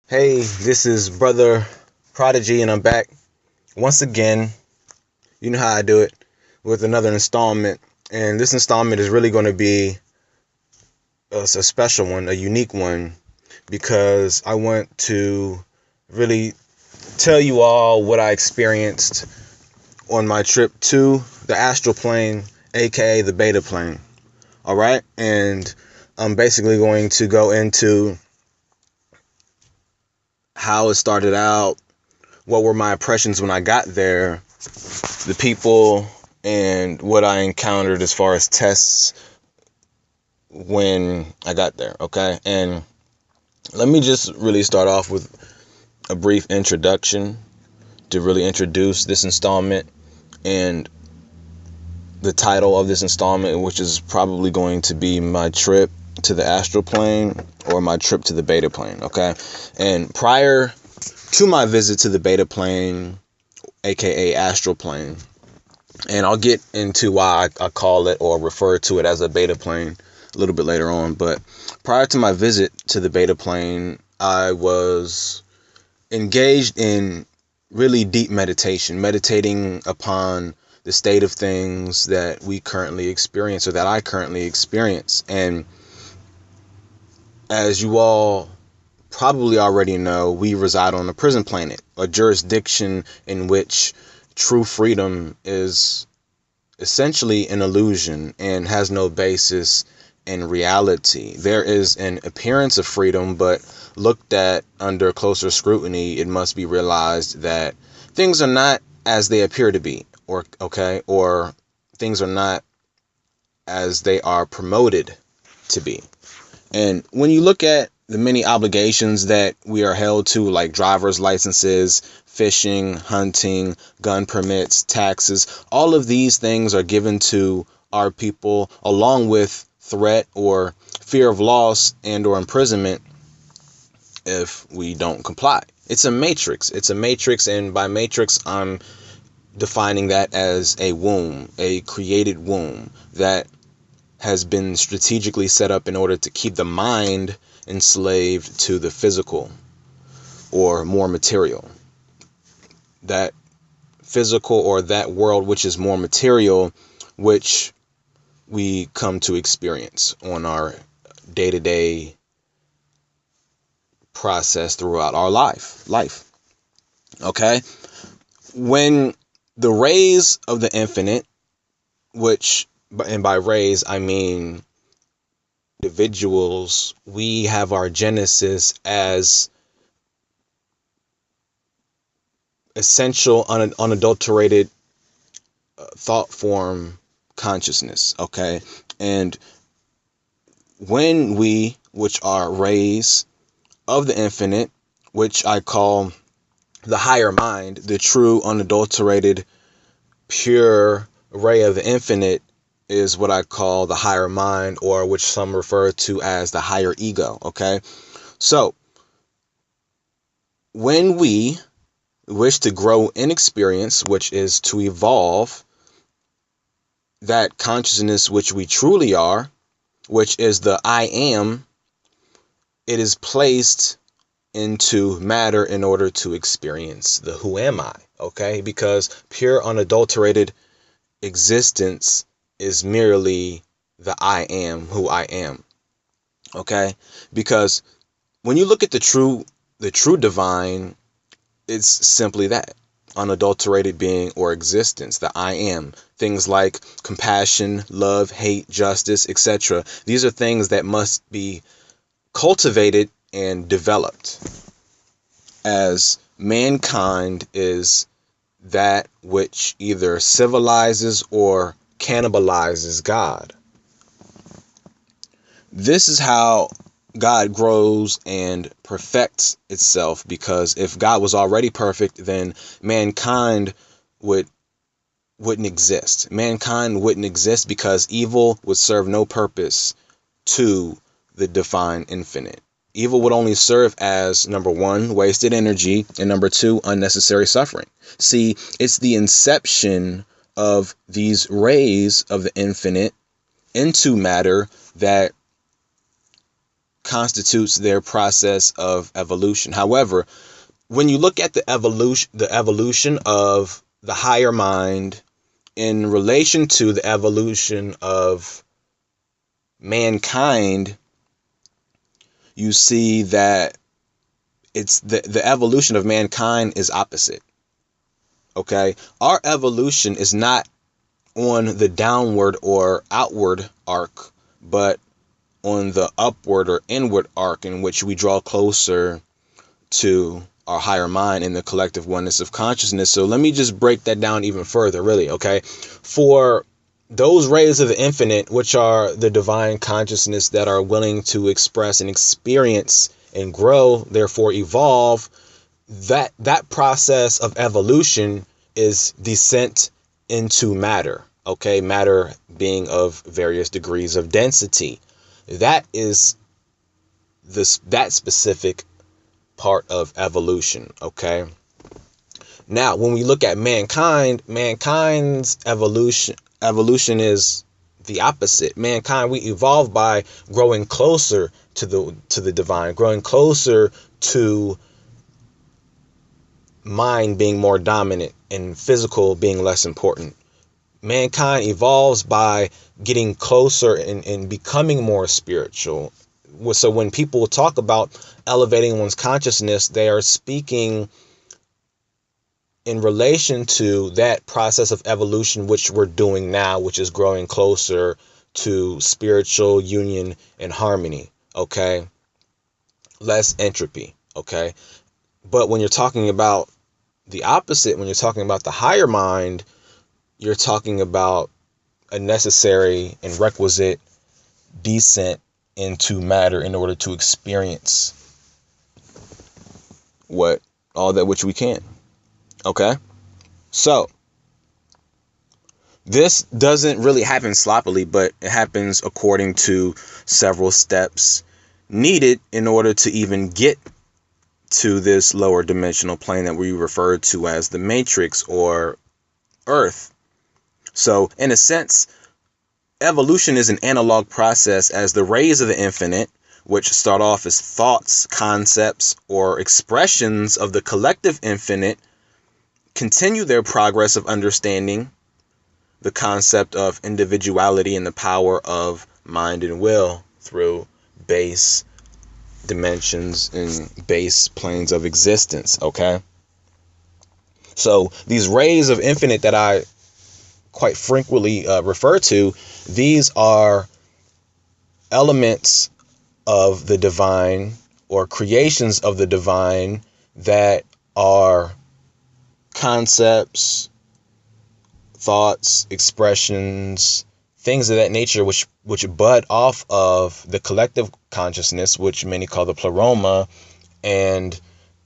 Hey, this is brother Prodigy, and I'm back once again. You know how I do it, with another installment. And this installment is really going to be a special one, a unique one, because I want to really tell you all what I experienced on my trip to the Astral Plane, aka the Beta Plane. All right, and I'm basically going to go into how it started out, what were my impressions when I got there, the people, and what I encountered as far as tests when I got there, okay? And let me just really start off with a brief introduction to really introduce this installment and the title of this installment, which is probably going to be my trip to the Astral Plane or my trip to the Beta Plane, okay? And prior to my visit to the Beta Plane, aka Astral Plane, and I'll get into why I call it or refer to it as a Beta Plane a little bit later on. But prior to my visit to the Beta Plane, I was engaged in really deep meditation, meditating upon the state of things that we currently experience, or that I currently experience. And as you all probably already know, we reside on a prison planet, a jurisdiction in which true freedom is essentially an illusion and has no basis in reality. There is an appearance of freedom, but looked at under closer scrutiny, it must be realized that things are not as they appear to be, or things are not as they are promoted to be. And when you look at the many obligations that we are held to, like driver's licenses, fishing, hunting, gun permits, taxes, all of these things are given to our people, along with threat or fear of loss and or imprisonment if we don't comply. It's a matrix. And by matrix, I'm defining that as a womb, a created womb that has been strategically set up in order to keep the mind enslaved to the physical or more material. That physical, or that world which is more material, which we come to experience on our day-to-day process throughout our life. Okay? When the rays of the infinite, and by rays I mean individuals, we have our genesis as essential, unadulterated thought form consciousness, okay? And when we, which are rays of the infinite, which I call the higher mind, the true, unadulterated, pure ray of the infinite, is what I call the higher mind, or which some refer to as the higher ego, okay? So, when we wish to grow in experience, which is to evolve that consciousness which we truly are, which is the I am, it is placed into matter in order to experience the who am I, okay? Because pure unadulterated existence is merely the I am, who I am, okay? Because when you look at the true divine, it's simply that, unadulterated being or existence, the I am. Things like compassion, love, hate, justice, etc. These are things that must be cultivated and developed, as mankind is that which either civilizes or cannibalizes God. This is how God grows and perfects itself, because if God was already perfect, then mankind wouldn't exist. Mankind wouldn't exist because evil would serve no purpose to the divine infinite. Evil would only serve as, number one, wasted energy, and number two, unnecessary suffering. See, it's the inception of these rays of the infinite into matter that constitutes their process of evolution. However, when you look at the evolution of the higher mind in relation to the evolution of mankind, you see that it's the evolution of mankind is opposite. Okay? Our evolution is not on the downward or outward arc, but on the upward or inward arc, in which we draw closer to our higher mind in the collective oneness of consciousness. So let me just break that down even further, really, okay? For those rays of the infinite, which are the divine consciousness that are willing to express and experience and grow, therefore evolve, that process of evolution is descent into matter, okay? Matter being of various degrees of density. That is that specific part of evolution, okay? Now, when we look at mankind's evolution is the opposite. Mankind, we evolve by growing closer to the divine, growing closer to mind being more dominant and physical being less important. Mankind evolves by getting closer and becoming more spiritual. So when people talk about elevating one's consciousness, they are speaking in relation to that process of evolution which we're doing now, which is growing closer to spiritual union and harmony, okay? Less entropy, okay? But when you're talking about the opposite, when you're talking about the higher mind, you're talking about a necessary and requisite descent into matter in order to experience all that which we can. Okay? So, this doesn't really happen sloppily, but it happens according to several steps needed in order to even get to this lower dimensional plane that we refer to as the matrix or Earth. So, in a sense, evolution is an analog process as the rays of the infinite, which start off as thoughts, concepts, or expressions of the collective infinite, continue their progress of understanding the concept of individuality and the power of mind and will through base dimensions and base planes of existence, okay? So these rays of infinite that I quite frequently refer to, these are elements of the divine or creations of the divine that are concepts, thoughts, expressions, things of that nature which bud off of the collective consciousness, which many call the pleroma, and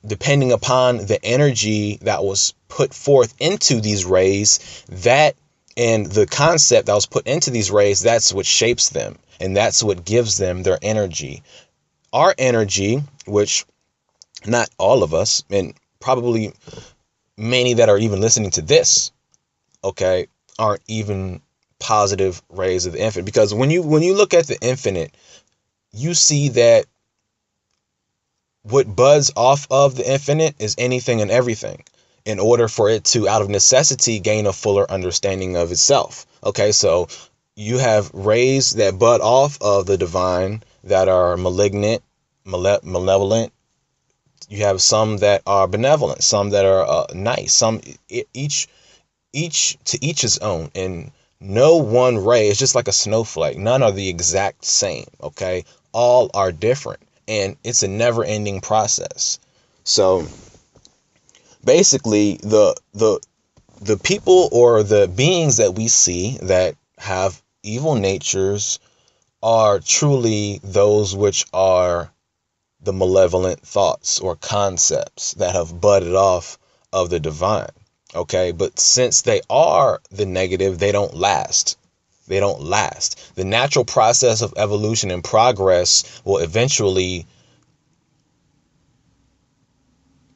depending upon the energy that was put forth into these rays, that and the concept that was put into these rays, that's what shapes them, and that's what gives them their energy. Our energy, which not all of us, and probably many that are even listening to this, okay, aren't even positive rays of the infinite. Because when you look at the infinite, you see that what buds off of the infinite is anything and everything, in order for it to, out of necessity, gain a fuller understanding of itself. Okay, so you have rays that bud off of the divine that are malignant, malevolent. You have some that are benevolent, some that are nice, some each to each his own. And no one ray is just like a snowflake. None are the exact same, okay? All are different, and it's a never-ending process. So basically, the people or the beings that we see that have evil natures are truly those which are the malevolent thoughts or concepts that have budded off of the divine. Okay, but since they are the negative, they don't last. They don't last. The natural process of evolution and progress will eventually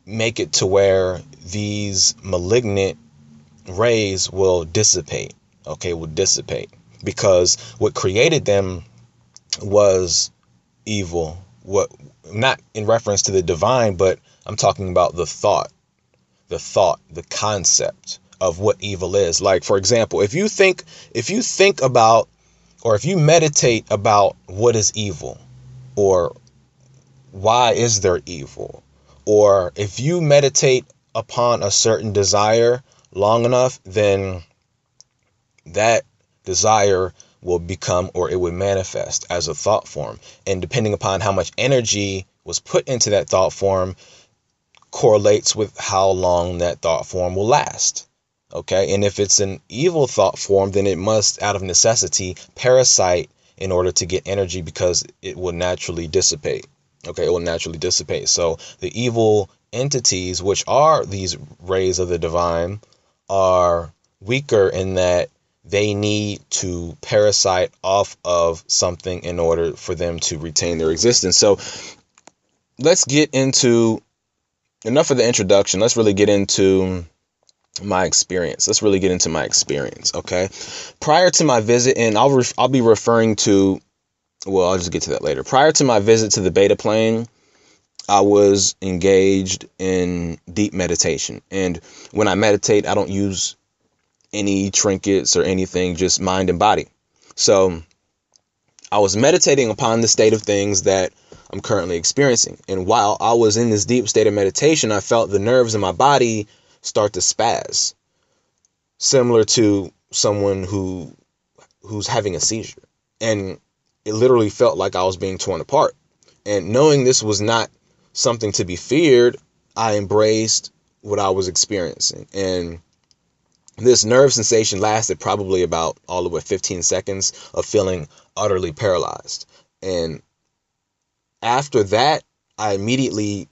make it to where these malignant rays will dissipate. Okay, will dissipate. Because what created them was evil what, not in reference to the divine, but I'm talking about the concept of what evil is. Like, for example, if you think about, or if you meditate about what is evil, or why is there evil, or if you meditate upon a certain desire long enough, then that desire will become, or it would manifest as a thought form. And depending upon how much energy was put into that thought form, correlates with how long that thought form will last. Okay. And if it's an evil thought form, then it must, out of necessity, parasite in order to get energy, because it will naturally dissipate. Okay. It will naturally dissipate. So the evil entities, which are these rays of the divine, are weaker in that they need to parasite off of something in order for them to retain their existence. So let's get into, enough of the introduction. Let's really get into my experience. Okay. Prior to my visit, and I'll be referring to, well, I'll just get to that later. Prior to my visit to the beta plane, I was engaged in deep meditation. And when I meditate, I don't use any trinkets or anything, just mind and body. So I was meditating upon the state of things that I'm currently experiencing. And while I was in this deep state of meditation, I felt the nerves in my body start to spaz, similar to someone who's having a seizure. And it literally felt like I was being torn apart. And knowing this was not something to be feared, I embraced what I was experiencing. And this nerve sensation lasted probably about all the way 15 seconds of feeling utterly paralyzed. And after that, I immediately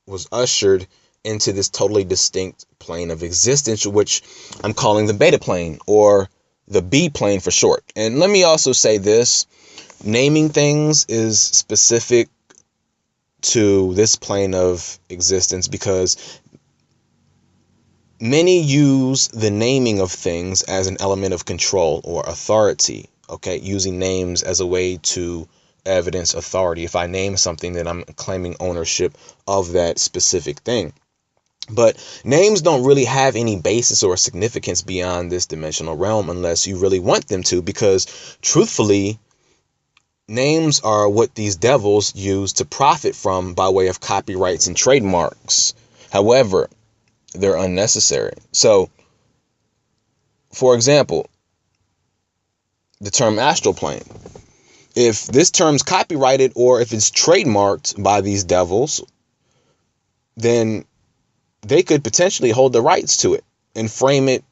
was ushered into this totally distinct plane of existence, which I'm calling the beta plane, or the B plane for short. And let me also say this, naming things is specific to this plane of existence, because many use the naming of things as an element of control or authority. Okay, using names as a way to evidence authority. If I name something, then I'm claiming ownership of that specific thing. But names don't really have any basis or significance beyond this dimensional realm unless you really want them to, because truthfully, names are what these devils use to profit from by way of copyrights and trademarks. However, they're unnecessary. So, for example, the term astral plane. If this term's copyrighted or if it's trademarked by these devils, then they could potentially hold the rights to it and frame it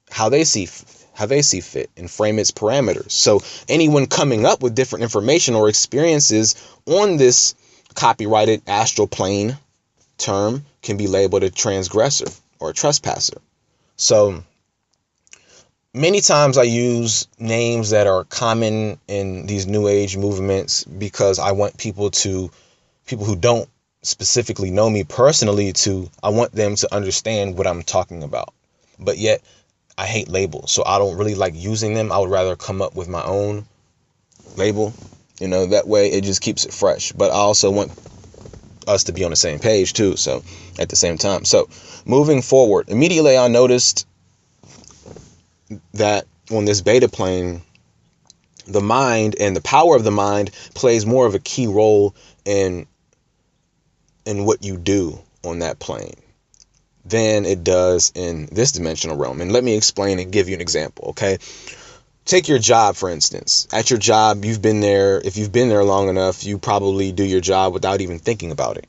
how they see fit, and frame its parameters. So anyone coming up with different information or experiences on this copyrighted astral plane term can be labeled a transgressor or a trespasser. So many times I use names that are common in these new age movements because I want people who don't specifically know me personally I want them to understand what I'm talking about. But yet I hate labels, so I don't really like using them. I would rather come up with my own label, that way it just keeps it fresh. But I also want us to be on the same page too, so at the same time. So moving forward, immediately I noticed that on this beta plane, the mind and the power of the mind plays more of a key role in what you do on that plane than it does in this dimensional realm. And let me explain and give you an example, okay? Take your job, for instance. At your job, if you've been there long enough, you probably do your job without even thinking about it.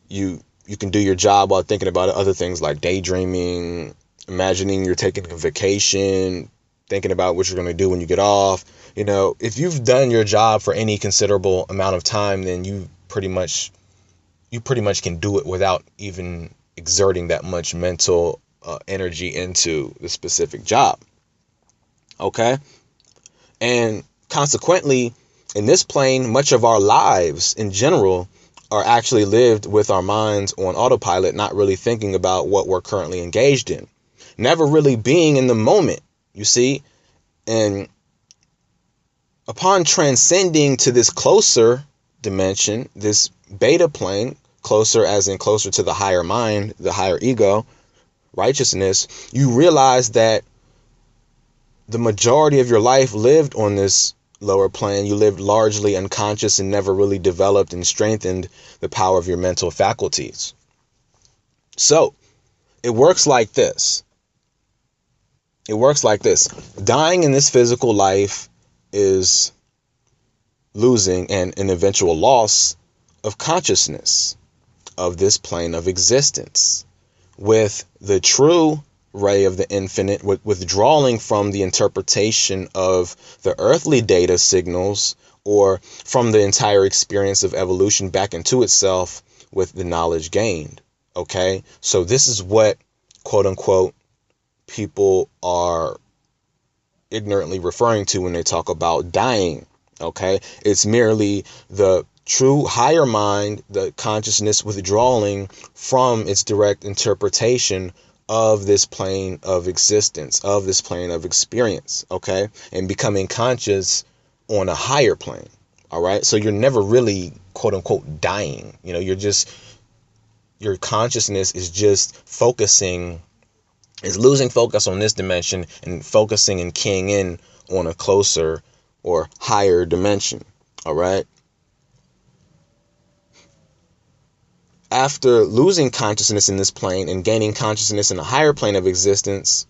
You can do your job while thinking about other things like daydreaming, imagining you're taking a vacation, thinking about what you're going to do when you get off. If you've done your job for any considerable amount of time, then you pretty much can do it without even exerting that much mental energy into the specific job. Okay? And consequently, in this plane, much of our lives in general are actually lived with our minds on autopilot, not really thinking about what we're currently engaged in. Never really being in the moment, you see? And upon transcending to this closer dimension, this beta plane, closer as in closer to the higher mind, the higher ego, righteousness, you realize that the majority of your life lived on this lower plane. You lived largely unconscious and never really developed and strengthened the power of your mental faculties. So it works like this. It works like this. Dying in this physical life is losing and an eventual loss of consciousness of this plane of existence. With the true ray of the infinite, withdrawing from the interpretation of the earthly data signals or from the entire experience of evolution back into itself with the knowledge gained. Okay, so this is what, quote unquote, people are ignorantly referring to when they talk about dying. Okay, it's merely the true higher mind, the consciousness withdrawing from its direct interpretation of this plane of existence, of this plane of experience, okay, and becoming conscious on a higher plane. All right, so you're never really, quote unquote, dying. You know, your consciousness is just focusing, is losing focus on this dimension and focusing and keying in on a closer or higher dimension. All right. After losing consciousness in this plane and gaining consciousness in a higher plane of existence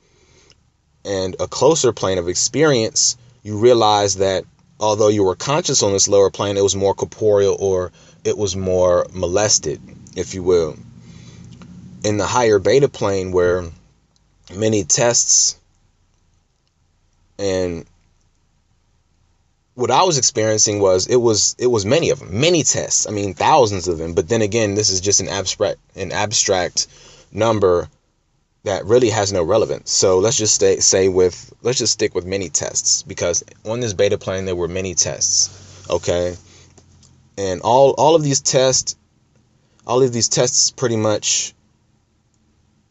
and a closer plane of experience, you realize that although you were conscious on this lower plane, it was more corporeal, or it was more molested, if you will. In the higher beta plane, where many tests and what I was experiencing was it was many of them, many tests. I mean, thousands of them. But then again, this is just an abstract number that really has no relevance. So let's just stick with many tests, because on this beta plane there were many tests. Okay, and all of these tests pretty much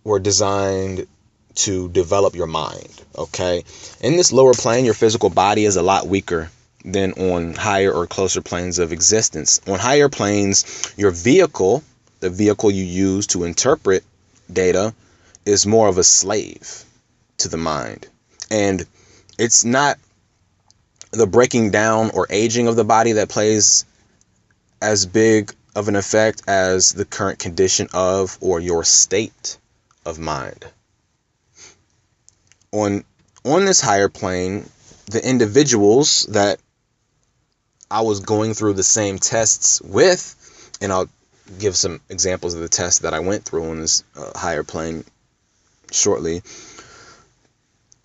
were designed to develop your mind. Okay, in this lower plane, your physical body is a lot weaker than on higher or closer planes of existence. On higher planes, your vehicle, the vehicle you use to interpret data, is more of a slave to the mind. And it's not the breaking down or aging of the body that plays as big of an effect as the current condition of or your state of mind. On this higher plane, the individuals that I was going through the same tests with, and I'll give some examples of the tests that I went through on this higher plane shortly.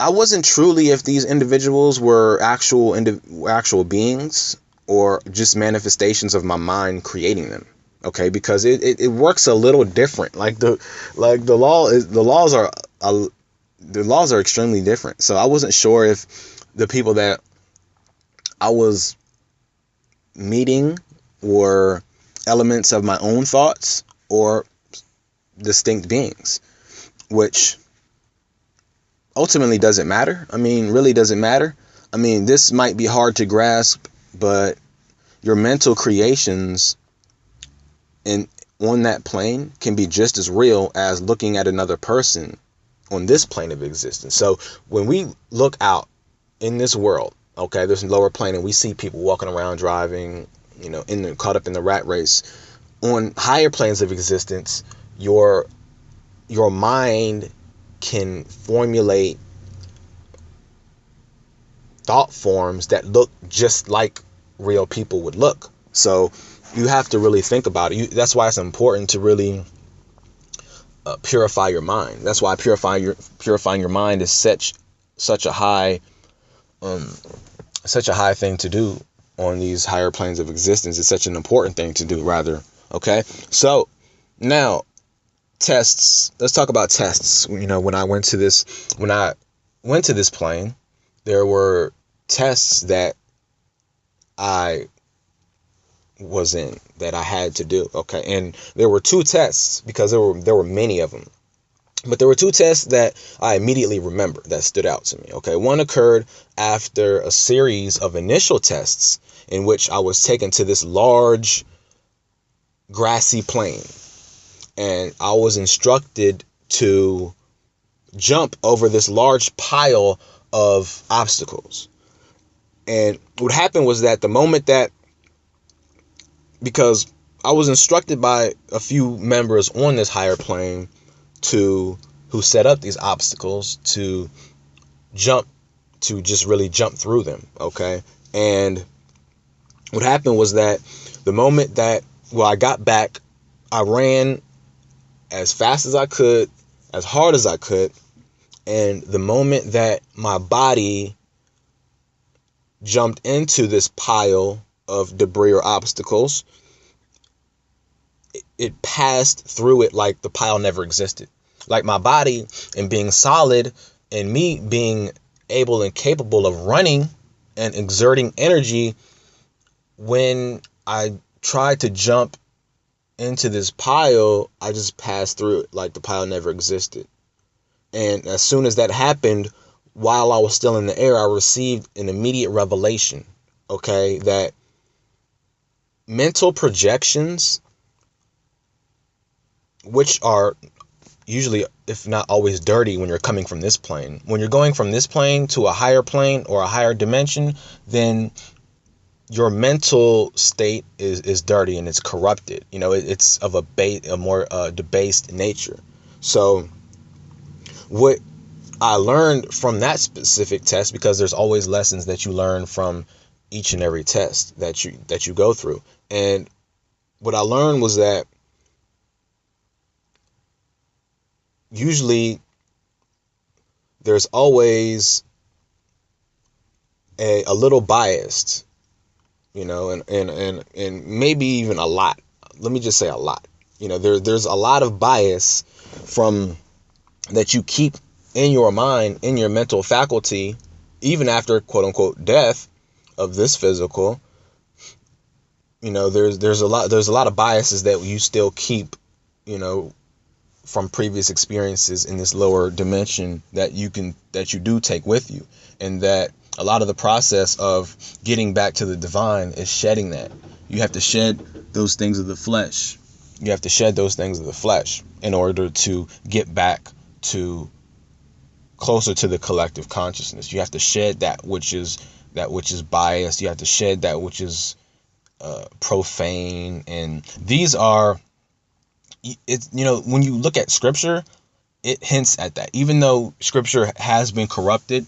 I wasn't truly if these individuals were actual beings or just manifestations of my mind creating them. Okay, because it works a little different. The laws are extremely different. So I wasn't sure if the people that I was meeting were elements of my own thoughts or distinct beings, which ultimately doesn't matter. I mean, really doesn't matter. I mean, this might be hard to grasp, but your mental creations on that plane can be just as real as looking at another person on this plane of existence. So when we look out in this world, okay, there's a lower plane, and we see people walking around, driving, you know, caught up in the rat race. On higher planes of existence, your mind can formulate thought forms that look just like real people would look. So you have to really think about it. That's why it's important to really purify your mind. That's why purifying your mind is such a high thing to do on these higher planes of existence. It's such an important thing to do, rather. Okay, so now tests. Let's talk about tests. You know, when I went to this plane, there were tests that I was in that I had to do. Okay, and there were two tests, because there were many of them. But there were two tests that I immediately remember that stood out to me. Okay, one occurred after a series of initial tests in which I was taken to this large grassy plain, and I was instructed to jump over this large pile of obstacles. And what happened was that the moment that, because I was instructed by a few members on this higher plane who set up these obstacles to jump, to just really jump through them, okay? And what happened was that the moment that, well, I got back, I ran as fast as I could, as hard as I could, and the moment that my body jumped into this pile of debris or obstacles, it passed through it like the pile never existed. Like my body and being solid, and me being able and capable of running and exerting energy, when I tried to jump into this pile, I just passed through it like the pile never existed. And as soon as that happened, while I was still in the air, I received an immediate revelation, okay, that mental projections, which are usually, if not always, dirty when you're coming from this plane. When you're going from this plane to a higher plane or a higher dimension, then your mental state is dirty and it's corrupted. You know, it's of a more debased nature. So what I learned from that specific test, because there's always lessons that you learn from each and every test that you go through. And what I learned was that usually there's always a little biased, you know, and maybe even a lot. Let me just say a lot. You know, there's a lot of bias from that you keep in your mind, in your mental faculty, even after quote unquote death of this physical. You know, there's a lot of biases that you still keep, you know, from previous experiences in this lower dimension that you do take with you, and that a lot of the process of getting back to the divine is shedding that. You have to shed those things of the flesh. You have to shed those things of the flesh in order to get back to closer to the collective consciousness. You have to shed that which is biased. You have to shed that which is profane. And these are, it's, you know, when you look at scripture, it hints at that. Even though scripture has been corrupted,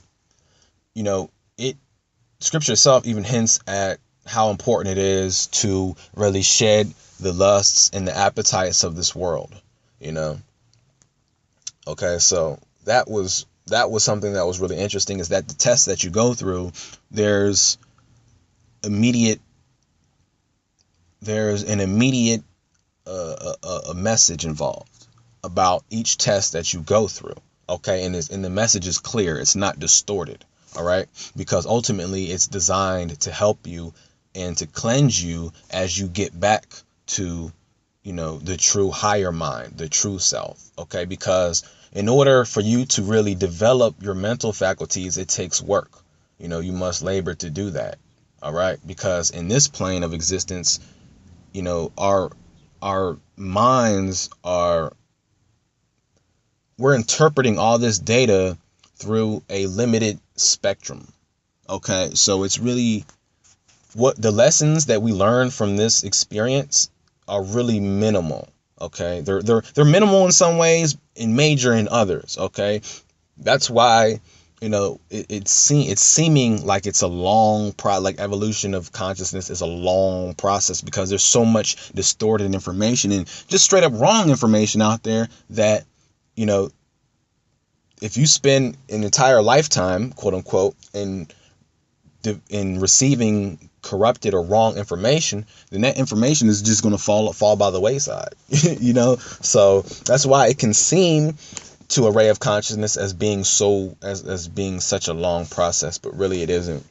you know, scripture itself even hints at how important it is to really shed the lusts and the appetites of this world, you know. Okay, so that was something that was really interesting, is that the tests that you go through, there's an immediate a message involved about each test that you go through. Okay, and the message is clear. It's not distorted. All right, because ultimately it's designed to help you and to cleanse you as you get back to, you know, the true higher mind, the true self. Okay, because in order for you to really develop your mental faculties, it takes work. You know, you must labor to do that. All right, because in this plane of existence, you know, our minds we're interpreting all this data through a limited spectrum. Okay, so it's really, what the lessons that we learn from this experience are really minimal. Okay, they're minimal in some ways and major in others. Okay, that's why, you know, it's seeming like it's a long like evolution of consciousness is a long process, because there's so much distorted information and just straight up wrong information out there that, you know, if you spend an entire lifetime, quote unquote, in receiving corrupted or wrong information, then that information is just going to fall by the wayside. You know, so that's why it can seem to a ray of consciousness as being as being such a long process, but really it isn't.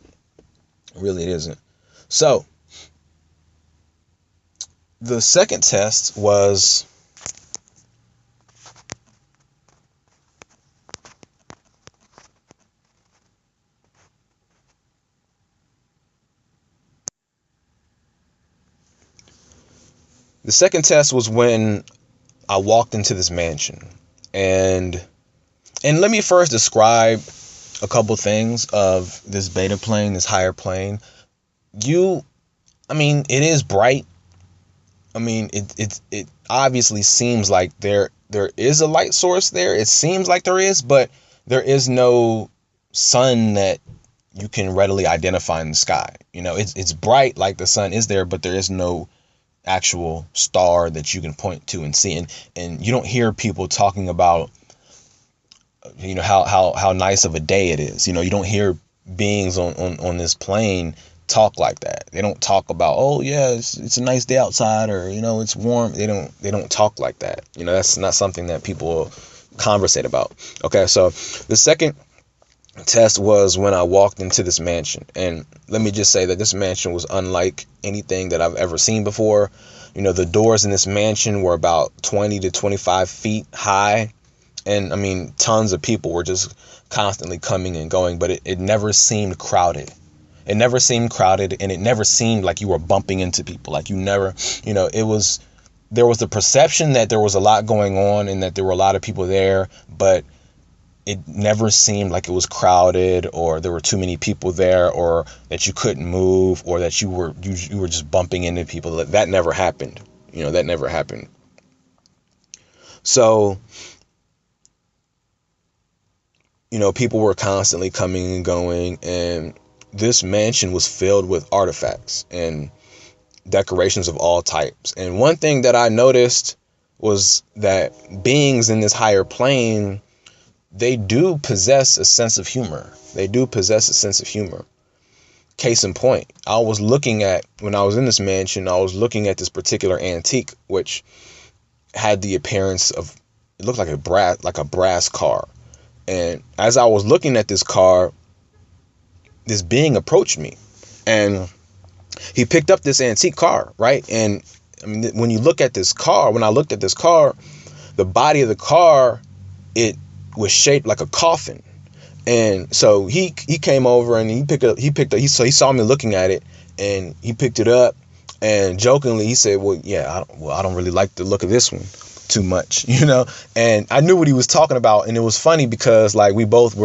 Really it isn't. So the second test was The second test was when I walked into this mansion. And let me first describe a couple things of this beta plane, this higher plane. It is bright. It obviously seems like there is a light source there. It seems like there is, but there is no sun that you can readily identify in the sky. It's bright like the sun is there, but there is no actual star that you can point to and see. And you don't hear people talking about, how nice of a day it is. You don't hear beings on this plane talk like that. They don't talk about, oh yeah, it's a nice day outside, or it's warm. They don't talk like that. That's not something that people conversate about. Okay, so the second test was when I walked into this mansion. And let me just say that this mansion was unlike anything that I've ever seen before. The doors in this mansion were about 20 to 25 feet high. And tons of people were just constantly coming and going, but it never seemed crowded. It never seemed crowded, and it never seemed like you were bumping into people. Like there was the perception that there was a lot going on and that there were a lot of people there, but it never seemed like it was crowded, or there were too many people there, or that you couldn't move, or that you were just bumping into people. That never happened. That never happened. So, people were constantly coming and going, and this mansion was filled with artifacts and decorations of all types. And one thing that I noticed was that beings in this higher plane, they do possess a sense of humor. Case in point, when I was in this mansion, I was looking at this particular antique, which had the appearance of, it looked like a brass car. And as I was looking at this car, this being approached me, and he picked up this antique car, right? And when you look at this car, when I looked at this car, the body of the car, it was shaped like a coffin. And so he came over and he saw me looking at it, and he picked it up, and jokingly he said, I don't really like the look of this one too much, and I knew what he was talking about. And it was funny because we both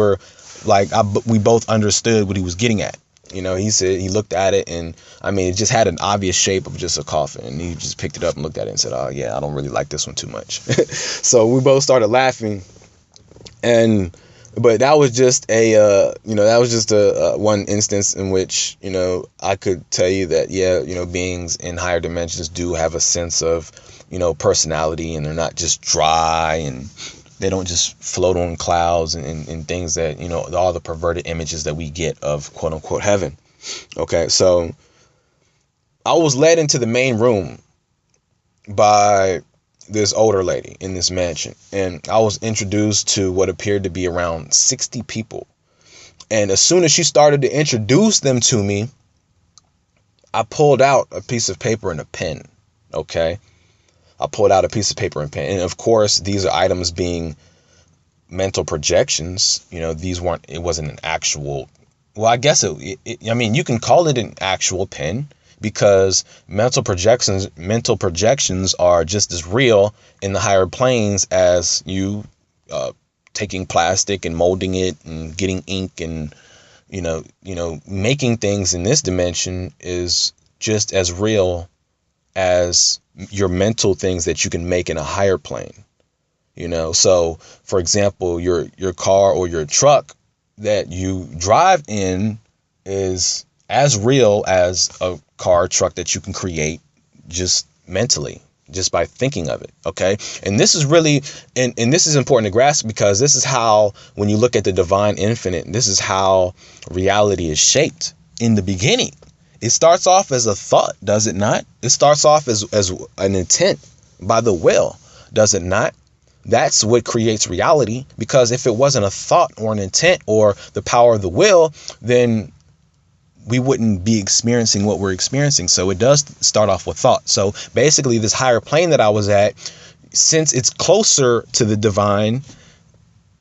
understood what he was getting at. He said he looked at it, and it just had an obvious shape of just a coffin, and he just picked it up and looked at it and said, oh yeah, I don't really like this one too much. So we both started laughing. But that was just a one instance in which, I could tell you that, beings in higher dimensions do have a sense of, personality, and they're not just dry, and they don't just float on clouds and things that, all the perverted images that we get of quote unquote heaven. Okay, so I was led into the main room by this older lady in this mansion, and I was introduced to what appeared to be around 60 people. And as soon as she started to introduce them to me, I pulled out a piece of paper and a pen. Okay, I pulled out a piece of paper and pen, and of course these are items being mental projections. It wasn't an actual, well, I guess you can call it an actual pen, because mental projections are just as real in the higher planes as you taking plastic and molding it and getting ink, and making things in this dimension is just as real as your mental things that you can make in a higher plane. So for example, your car or your truck that you drive in is as real as a car, truck that you can create just mentally, just by thinking of it. Okay. And this is really, and this is important to grasp, because this is how, when you look at the divine infinite, this is how reality is shaped in the beginning. It starts off as a thought, does it not? It starts off as an intent by the will, does it not? That's what creates reality, because if it wasn't a thought or an intent or the power of the will, then we wouldn't be experiencing what we're experiencing. So it does start off with thought. So basically, this higher plane that I was at, since it's closer to the divine,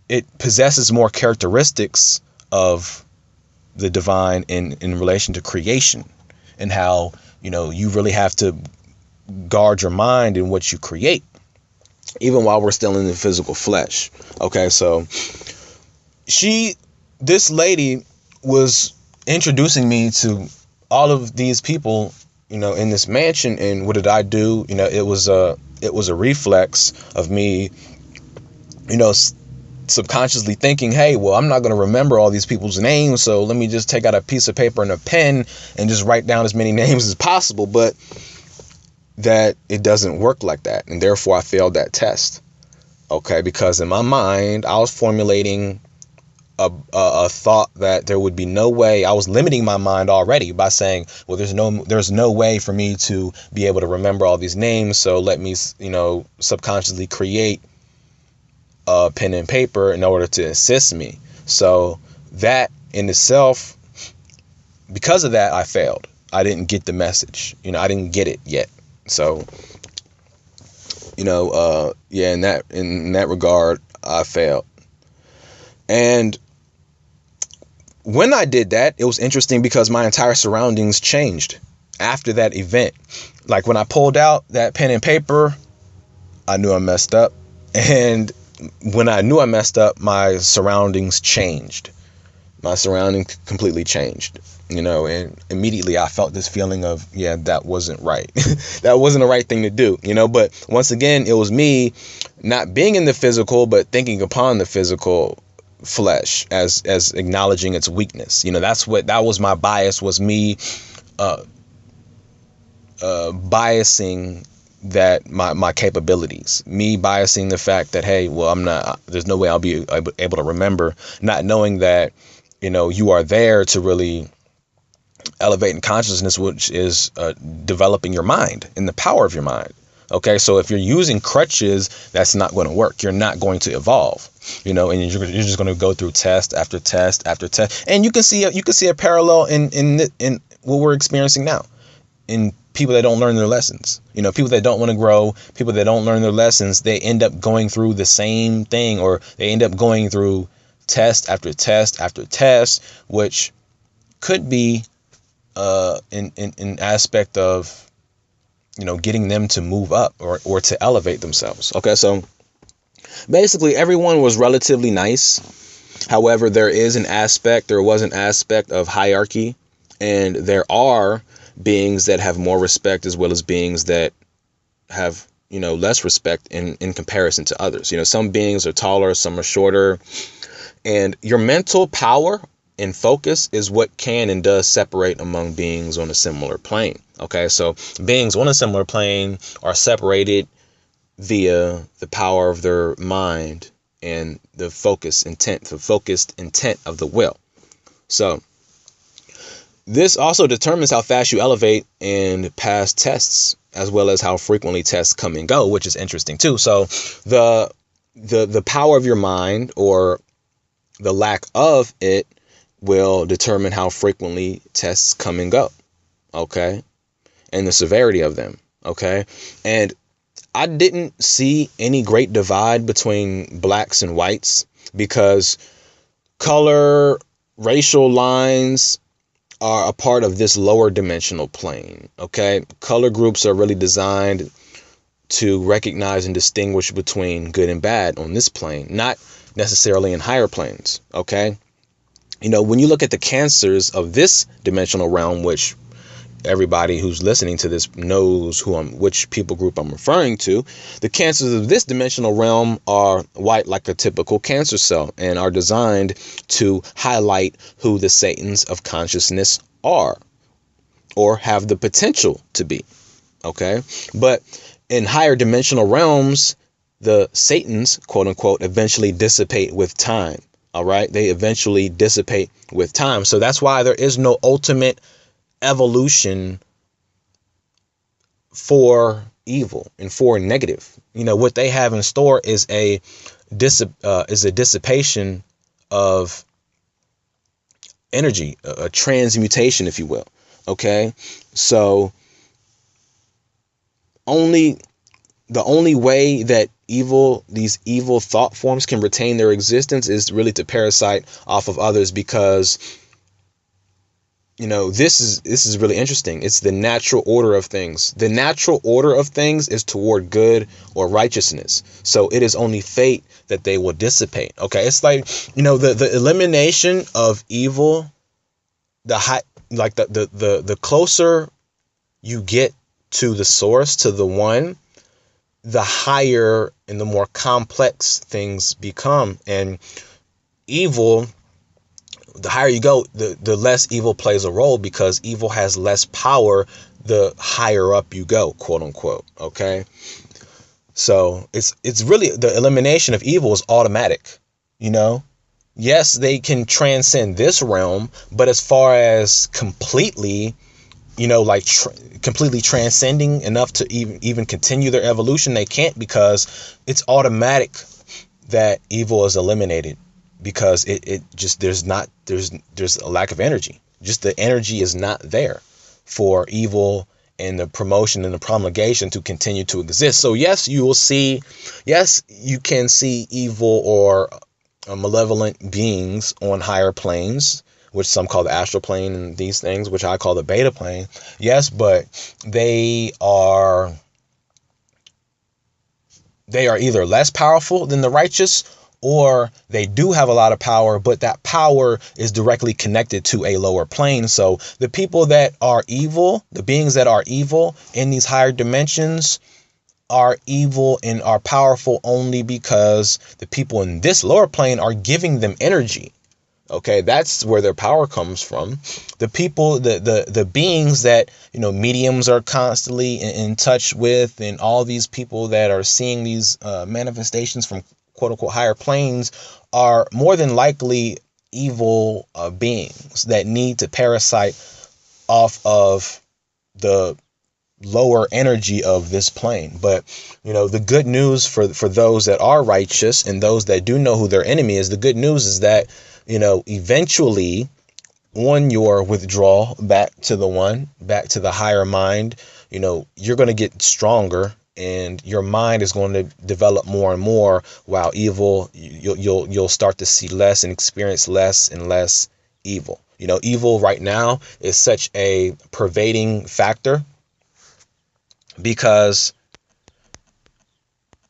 it possesses more characteristics of the divine in relation to creation, and how, you really have to guard your mind and what you create, even while we're still in the physical flesh. Okay, so this lady was introducing me to all of these people, in this mansion. And what did I do? It was a reflex of me, subconsciously thinking, hey, well, I'm not going to remember all these people's names, so let me just take out a piece of paper and a pen and just write down as many names as possible. But that it doesn't work like that, and therefore I failed that test. Okay, because in my mind I was formulating a thought that there would be no way. I was limiting my mind already by saying, well, there's no way for me to be able to remember all these names, so let me subconsciously create a pen and paper in order to assist me. So that in itself, because of that, I failed. I didn't get the message. I didn't get it yet. So, in that regard, I failed. And when I did that, it was interesting because my entire surroundings changed after that event. Like when I pulled out that pen and paper, I knew I messed up. And when I knew I messed up, my surroundings changed. My surroundings completely changed, and immediately I felt this feeling of, yeah, that wasn't right. That wasn't the right thing to do, but once again, it was me not being in the physical, but thinking upon the physical flesh as acknowledging its weakness. That was my bias, was me biasing that my capabilities, me biasing the fact that, hey, well, there's no way I'll be able to remember, not knowing that, you are there to really elevate in consciousness, which is developing your mind and the power of your mind. Okay, so if you're using crutches, that's not going to work. You're not going to evolve, and you're just going to go through test after test after test. And you can see a parallel in what we're experiencing now, in people that don't learn their lessons. People that don't want to grow, people that don't learn their lessons, they end up going through the same thing, or they end up going through test after test after test, which could be in aspect of getting them to move up or to elevate themselves. Okay, so basically everyone was relatively nice. However, there was an aspect of hierarchy, and there are beings that have more respect, as well as beings that have less respect in comparison to others. Some beings are taller, some are shorter, and your mental power and focus is what can and does separate among beings on a similar plane. Okay, so beings on a similar plane are separated via the power of their mind and the focused intent of the will. So this also determines how fast you elevate and pass tests, as well as how frequently tests come and go, which is interesting too. So the power of your mind, or the lack of it, will determine how frequently tests come and go. Okay, and the severity of them. Okay, and I didn't see any great divide between blacks and whites, because color, racial lines are a part of this lower dimensional plane. Okay, color groups are really designed to recognize and distinguish between good and bad on this plane, not necessarily in higher planes. Okay, when you look at the cancers of this dimensional realm, which everybody who's listening to this knows which people group I'm referring to, the cancers of this dimensional realm are white, like a typical cancer cell, and are designed to highlight who the Satans of consciousness are, or have the potential to be. Okay, but in higher dimensional realms, the Satans, quote unquote, eventually dissipate with time. All right, they eventually dissipate with time. So that's why there is no ultimate evolution for evil and for negative. What they have in store is a dissipation of energy, a transmutation, if you will. Okay, so the only way that these evil thought forms can retain their existence is really to parasite off of others, because this is really interesting. It's the natural order of things. The natural order of things is toward good or righteousness. So it is only fate that they will dissipate. Okay, it's like, the elimination of evil, the closer you get to the source, to the one, the higher and the more complex things become. And evil, the higher you go, the less evil plays a role, because evil has less power the higher up you go, quote unquote. Okay, so it's really, the elimination of evil is automatic. Yes, they can transcend this realm, but as far as completely, completely transcending enough to even continue their evolution, they can't, because it's automatic that evil is eliminated, because it just, there's a lack of energy. Just the energy is not there for evil and the promotion and the promulgation to continue to exist. So yes, you can see evil or malevolent beings on higher planes, which some call the astral plane, and these things, which I call the beta plane. Yes, but they are either less powerful than the righteous, or they do have a lot of power, but that power is directly connected to a lower plane. So the people that are evil, the beings that are evil in these higher dimensions, are evil and are powerful only because the people in this lower plane are giving them energy. Okay, that's where their power comes from. The people, the beings that, mediums are constantly in touch with, and all these people that are seeing these manifestations from quote unquote higher planes, are more than likely evil beings that need to parasite off of the lower energy of this plane. But the good news for those that are righteous and those that do know who their enemy is, the good news is that eventually, on your withdrawal back to the higher mind, you're going to get stronger, and your mind is going to develop more and more, while evil, you'll start to see less and experience less and less evil. Evil right now is such a pervading factor, because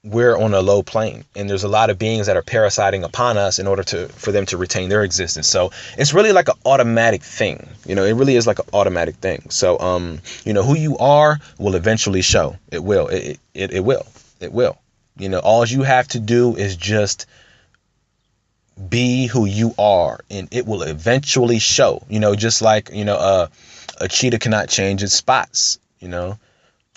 we're on a low plane, and there's a lot of beings that are parasiting upon us in order for them to retain their existence. So it's really like an automatic thing. It really is like an automatic thing. So who you are will eventually show. It will. It will. All you have to do is just be who you are, and it will eventually show. Just like a cheetah cannot change its spots.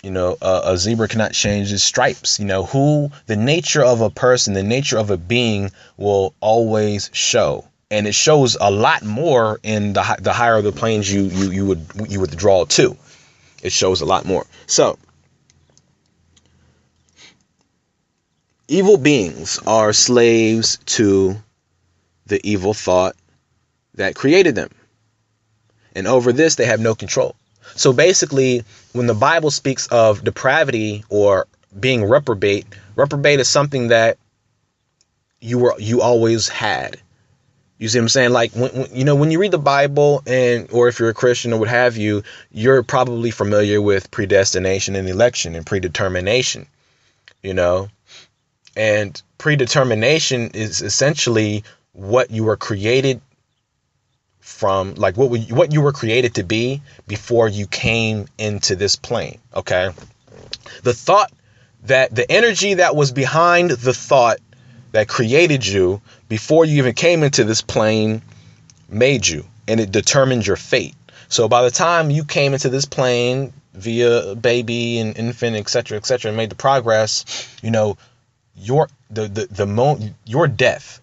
A zebra cannot change its stripes. The nature of a person, the nature of a being will always show. And it shows a lot more in the higher the planes you would draw to. It shows a lot more. So evil beings are slaves to the evil thought that created them. And over this, they have no control. So basically, when the Bible speaks of depravity or being reprobate is something that you always had. You see what I'm saying? Like when you read the Bible, or if you're a Christian or what have you, you're probably familiar with predestination and election and predetermination. And predetermination is essentially what you were created from, like what you were created to be before you came into this plane. Okay, the thought, that the energy that was behind the thought that created you before you even came into this plane made you, and it determined your fate. So by the time you came into this plane via baby and infant, etc., and made the progress, your death,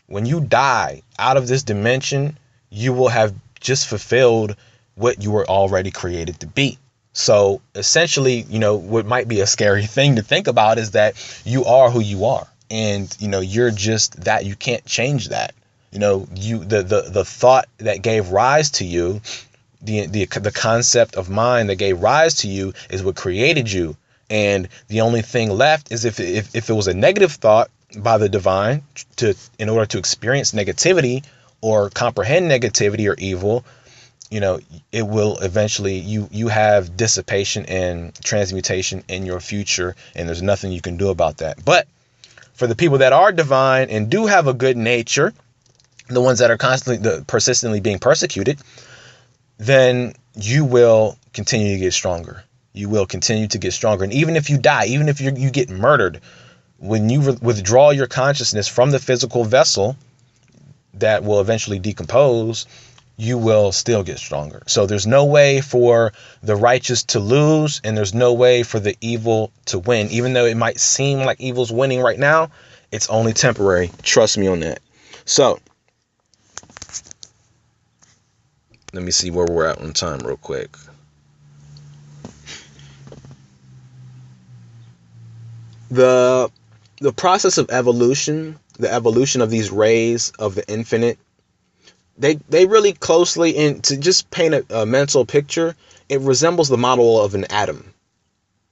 when you die out of this dimension, you will have just fulfilled what you were already created to be. So essentially, what might be a scary thing to think about is that you are who you are, and you're just that. You can't change that. The thought that gave rise to you, the concept of mind that gave rise to you, is what created you. And the only thing left is if it was a negative thought by the divine, in order to experience negativity or comprehend negativity or evil, it will eventually, you have dissipation and transmutation in your future, and there's nothing you can do about that. But for the people that are divine and do have a good nature, the ones that are persistently being persecuted, then you will continue to get stronger. You will continue to get stronger. And even if you die, even if you get murdered, when you withdraw your consciousness from the physical vessel that will eventually decompose, you will still get stronger. So there's no way for the righteous to lose, and there's no way for the evil to win. Even though it might seem like evil's winning right now, it's only temporary. Trust me on that. So let me see where we're at on time real quick. The process of evolution, the evolution of these rays of the infinite, they really closely, and to just paint a mental picture, it resembles the model of an atom.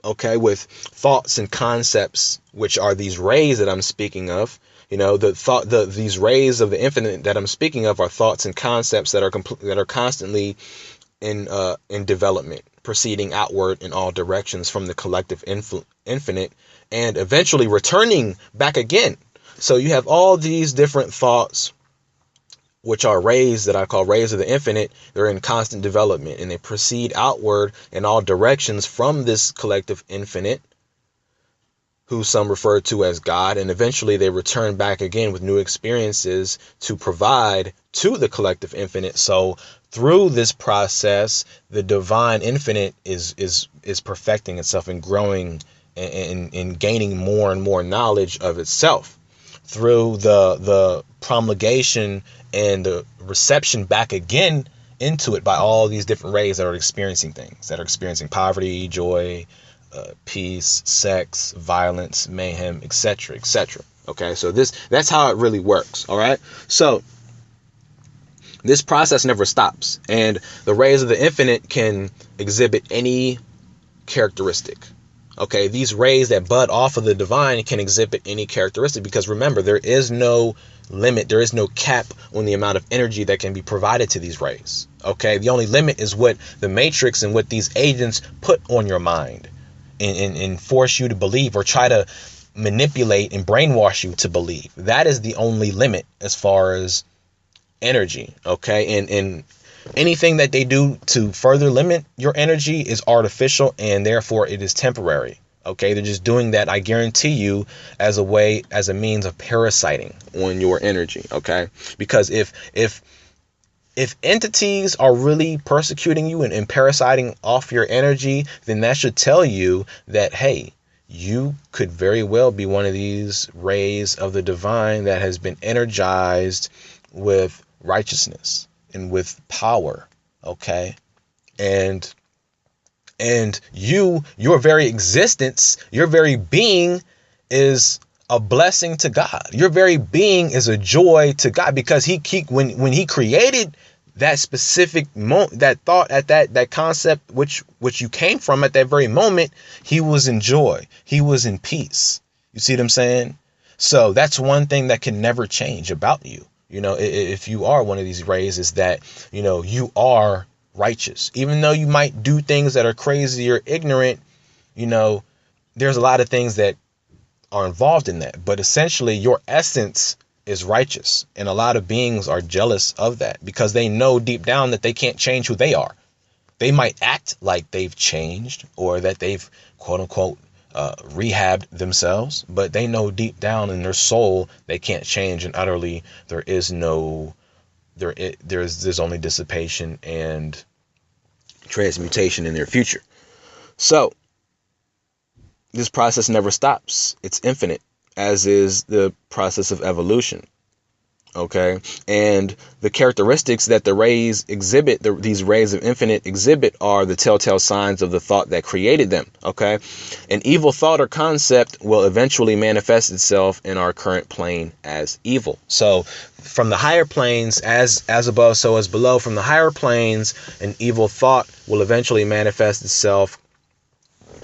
Okay, with thoughts and concepts, which are these rays that I'm speaking of. These rays of the infinite that I'm speaking of are thoughts and concepts that are constantly in development, proceeding outward in all directions from the collective infinite, and eventually returning back again. So you have all these different thoughts, which are rays that I call rays of the infinite. They're in constant development, and they proceed outward in all directions from this collective infinite, who some refer to as God, and eventually they return back again with new experiences to provide to the collective infinite. So through this process, the divine infinite is perfecting itself and growing and gaining more and more knowledge of itself through the promulgation and the reception back again into it by all these different rays that are experiencing things, that are experiencing poverty, joy, peace, sex, violence, mayhem, etc., etc. Okay, so that's how it really works. All right, so this process never stops, and the rays of the infinite can exhibit any characteristic. Okay, these rays that bud off of the divine can exhibit any characteristic, because remember, there is no limit, there is no cap on the amount of energy that can be provided to these rays. Okay, the only limit is what the matrix and what these agents put on your mind and force you to believe, or try to manipulate and brainwash you to believe. That is the only limit as far as energy. Okay, and anything that they do to further limit your energy is artificial, and therefore it is temporary. Okay, they're just doing that, I guarantee you, as a means of parasiting on your energy. Okay, because if entities are really persecuting you and parasiting off your energy, then that should tell you that, hey, you could very well be one of these rays of the divine that has been energized with righteousness and with power. Okay, and your very existence, your very being is a blessing to God. Your very being is a joy to God, because when he created that specific moment, that thought, at that concept which you came from, at that very moment, he was in joy, he was in peace. You see what I'm saying? So that's one thing that can never change about you. If you are one of these rays, is that, you are righteous. Even though you might do things that are crazy or ignorant, there's a lot of things that are involved in that. But essentially, your essence is righteous. And a lot of beings are jealous of that, because they know deep down that they can't change who they are. They might act like they've changed, or that they've, quote unquote, rehabbed themselves, but they know deep down in their soul they can't change, and utterly there's only dissipation and transmutation in their future. So this process never stops. It's infinite, as is the process of evolution. Okay, and the characteristics that the rays exhibit, these rays of infinite exhibit, are the telltale signs of the thought that created them. Okay, an evil thought or concept will eventually manifest itself in our current plane as evil. So from the higher planes, as above, so as below, from the higher planes, an evil thought will eventually manifest itself.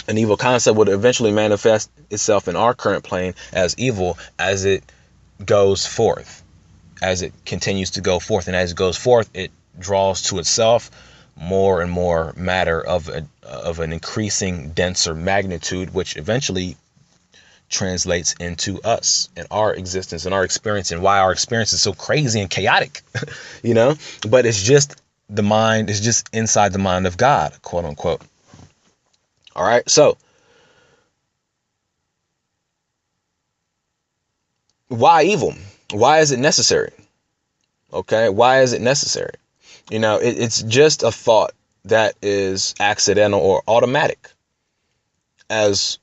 An evil concept would eventually manifest itself in our current plane as evil, as it goes forth. As it continues to go forth, and as it goes forth, it draws to itself more and more matter of an increasing denser magnitude, which eventually translates into us and our existence and our experience, and why our experience is so crazy and chaotic. But it's just the mind, is just inside the mind of God, quote unquote. All right, so why evil? Why is it necessary? Okay, why is it necessary? It's just a thought that is accidental or automatic. As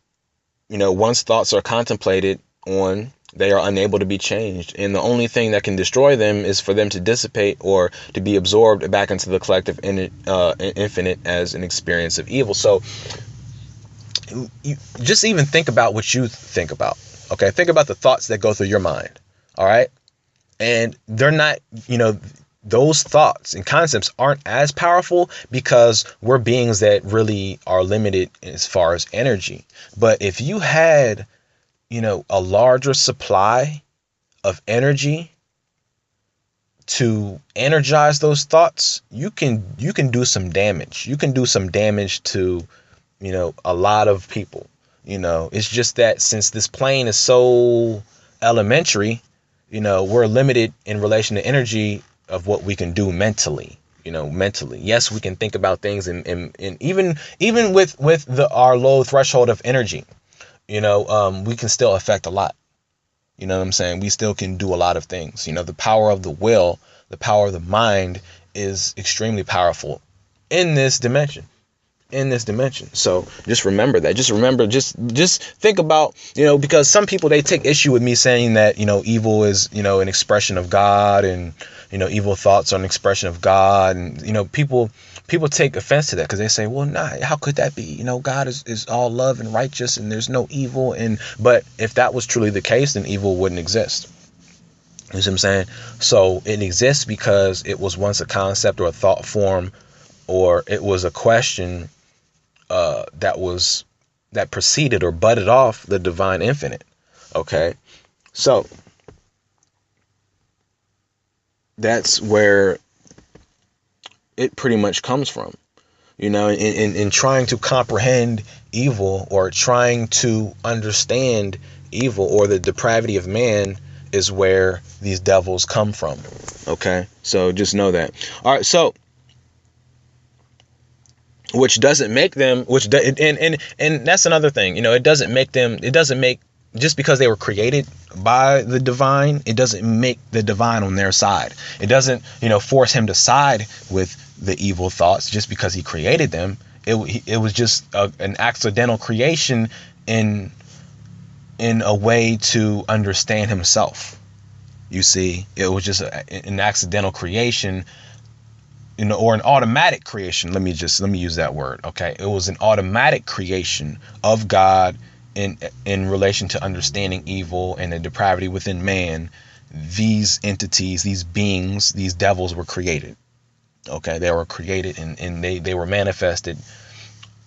once thoughts are contemplated on, they are unable to be changed. And the only thing that can destroy them is for them to dissipate or to be absorbed back into the collective infinite as an experience of evil. So you just even think about what you think about. Okay, think about the thoughts that go through your mind. All right. And they're not, those thoughts and concepts aren't as powerful because we're beings that really are limited as far as energy. But if you had, a larger supply of energy to energize those thoughts, you can do some damage. You can do some damage to, a lot of people. It's just that since this plane is so elementary, we're limited in relation to energy of what we can do mentally. Mentally, yes, we can think about things, and even with our low threshold of energy, we can still affect a lot. You know what I'm saying? We still can do a lot of things. The power of the will, the power of the mind is extremely powerful in this dimension. So just remember that. Just think about, because some people, they take issue with me saying that, evil is, an expression of God, and, evil thoughts are an expression of God. And, people take offense to that because they say, well, nah, how could that be? God is all love and righteous and there's no evil. But if that was truly the case, then evil wouldn't exist. You see what I'm saying? So it exists because it was once a concept or a thought form, or it was a question that preceded or budded off the divine infinite. Okay, so that's where it pretty much comes from. In trying to comprehend evil, or trying to understand evil, or the depravity of man, is where these devils come from. Okay, so just know that. All right, so which doesn't make them, and that's another thing, it doesn't make, just because they were created by the divine, it doesn't make the divine on their side. It doesn't, force him to side with the evil thoughts just because he created them. It was just an accidental creation in a way to understand himself. You see, it was just an accidental creation, or an automatic creation. Let me use that word. Okay. It was an automatic creation of God in relation to understanding evil and the depravity within man. These entities, these beings, these devils were created. Okay. They were created and they were manifested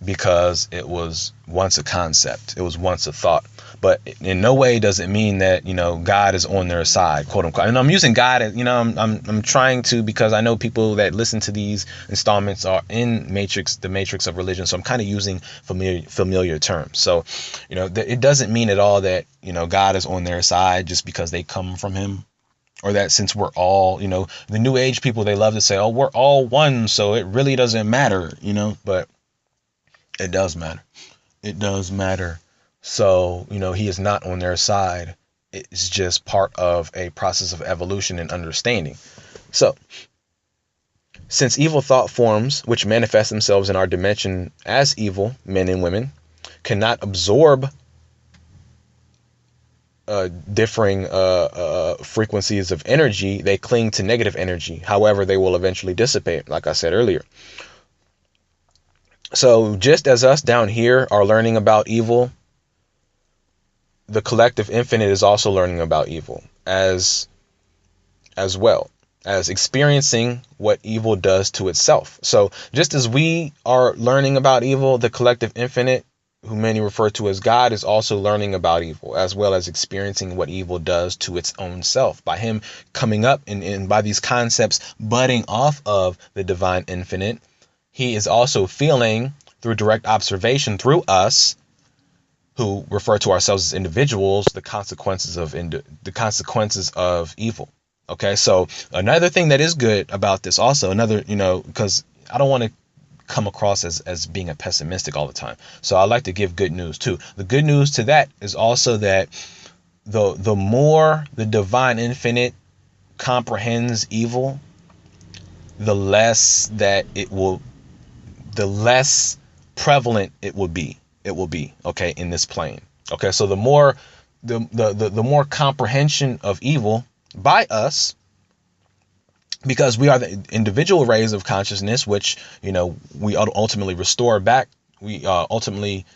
because it was once a concept. It was once a thought. But in no way does it mean that, God is on their side, quote unquote. And I'm using God, I'm trying to, because I know people that listen to these installments are in the matrix of religion. So I'm kind of using familiar terms. So, it doesn't mean at all that, God is on their side just because they come from him. Or that since we're all, the new age people, they love to say, oh, we're all one, so it really doesn't matter, but it does matter. It does matter. So, he is not on their side. It's just part of a process of evolution and understanding. So, since evil thought forms, which manifest themselves in our dimension as evil, men and women, cannot absorb differing frequencies of energy, they cling to negative energy. However, they will eventually dissipate, like I said earlier. So just as us down here are learning about evil, the collective infinite is also learning about evil as well as experiencing what evil does to itself. So just as we are learning about evil, the collective infinite who many refer to as God, is also learning about evil, as well as experiencing what evil does to its own self. By him coming up and by these concepts budding off of the divine infinite, he is also feeling through direct observation through us, who refer to ourselves as individuals, the consequences of evil. Okay, so another thing that is good about this also, another, because I don't want to come across as being a pessimistic all the time. So I like to give good news too. The good news to that is also that the more the divine infinite comprehends evil, the less prevalent it will be. Okay, in this plane. Okay, so the more comprehension of evil by us, because we are the individual rays of consciousness, which we ultimately restore back. We ultimately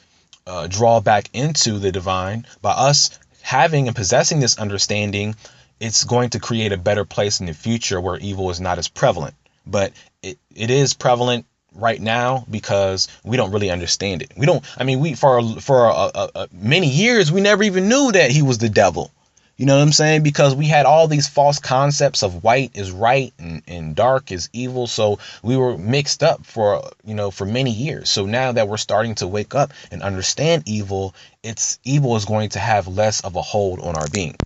draw back into the divine. By us having and possessing this understanding, it's going to create a better place in the future where evil is not as prevalent. But it is prevalent right now because we don't really understand it. For many years we never even knew that he was the devil. You know what I'm saying? Because we had all these false concepts of white is right and dark is evil. So we were mixed up for many years. So now that we're starting to wake up and understand evil, evil is going to have less of a hold on our being.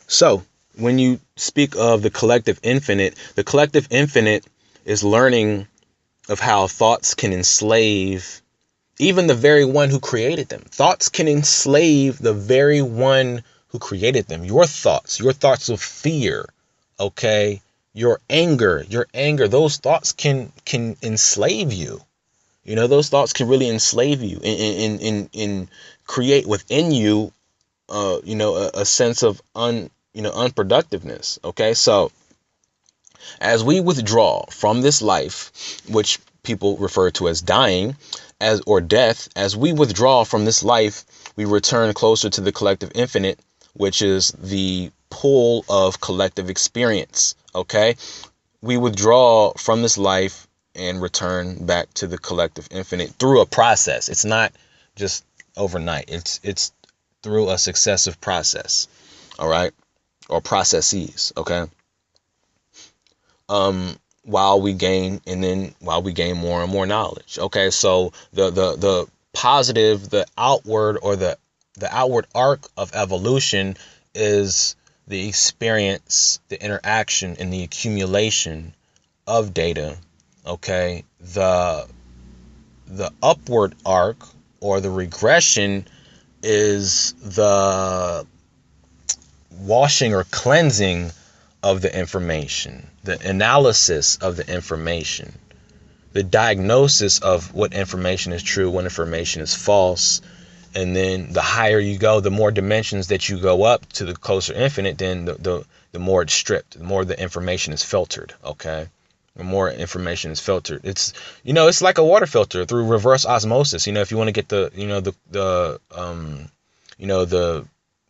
So when you speak of the collective infinite is learning of how thoughts can enslave even the very one who created them. Thoughts can enslave the very one who created them. Your thoughts of fear, okay? Your anger, those thoughts can enslave you. Those thoughts can really enslave you and create within you, a sense of unproductiveness. Okay, so as we withdraw from this life, which people refer to as dying, or death, as we withdraw from this life, we return closer to the collective infinite, which is the pool of collective experience. Okay, we withdraw from this life and return back to the collective infinite through a process. It's not just overnight. It's through a successive process. All right, or processes. Okay. While we gain more and more knowledge. Okay, so the positive, the outward, or the outward arc of evolution is the experience, the interaction, and the accumulation of data. Okay, the upward arc, or the regression, is the washing or cleansing of the information, the analysis of the information, the diagnosis of what information is true, what information is false. And then the higher you go, the more dimensions that you go up to the closer infinite, then the more it's stripped, the more the information is filtered. Okay, the more information is filtered. It's like a water filter through reverse osmosis. If you want to get the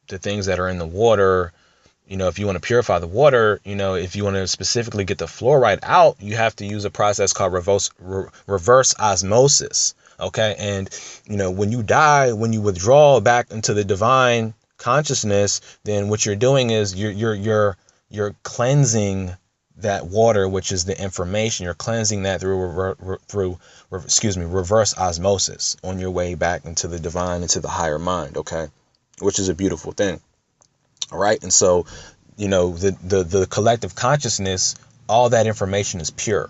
things that are in the water, if you want to purify the water, if you want to specifically get the fluoride out, you have to use a process called reverse osmosis. Okay. And, when you die, when you withdraw back into the divine consciousness, then what you're doing is you're cleansing that water, which is the information. You're cleansing that through reverse osmosis on your way back into the divine, into the higher mind. Okay. Which is a beautiful thing. All right. And so, the collective consciousness, all that information is pure.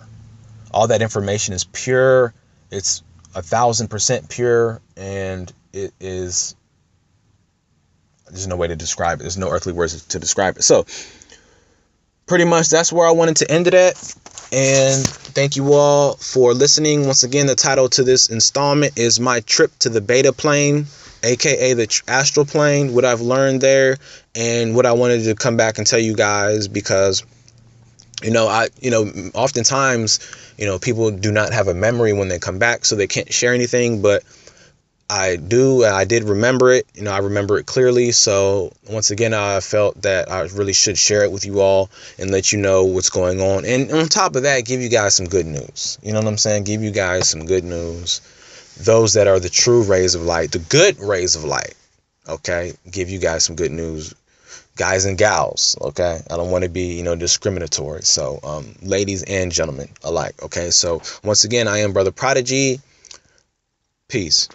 All that information is pure. It's 1,000% pure. And it is, there's no way to describe it. There's no earthly words to describe it. So pretty much that's where I wanted to end it at. And thank you all for listening. Once again, the title to this installment is My Trip to the Beta Plane, aka the Astral Plane, what I've learned there, and what I wanted to come back and tell you guys, because oftentimes people do not have a memory when they come back, so they can't share anything. But I did remember it. I remember it clearly. So once again, I felt that I really should share it with you all and let you know what's going on. And on top of that, give you guys some good news. You know what I'm saying? Give you guys some good news. Those that are the true rays of light, the good rays of light. Okay. Give you guys some good news, guys and gals. Okay. I don't want to be, discriminatory. So, ladies and gentlemen alike. Okay. So once again, I am Brother Prodigy. Peace.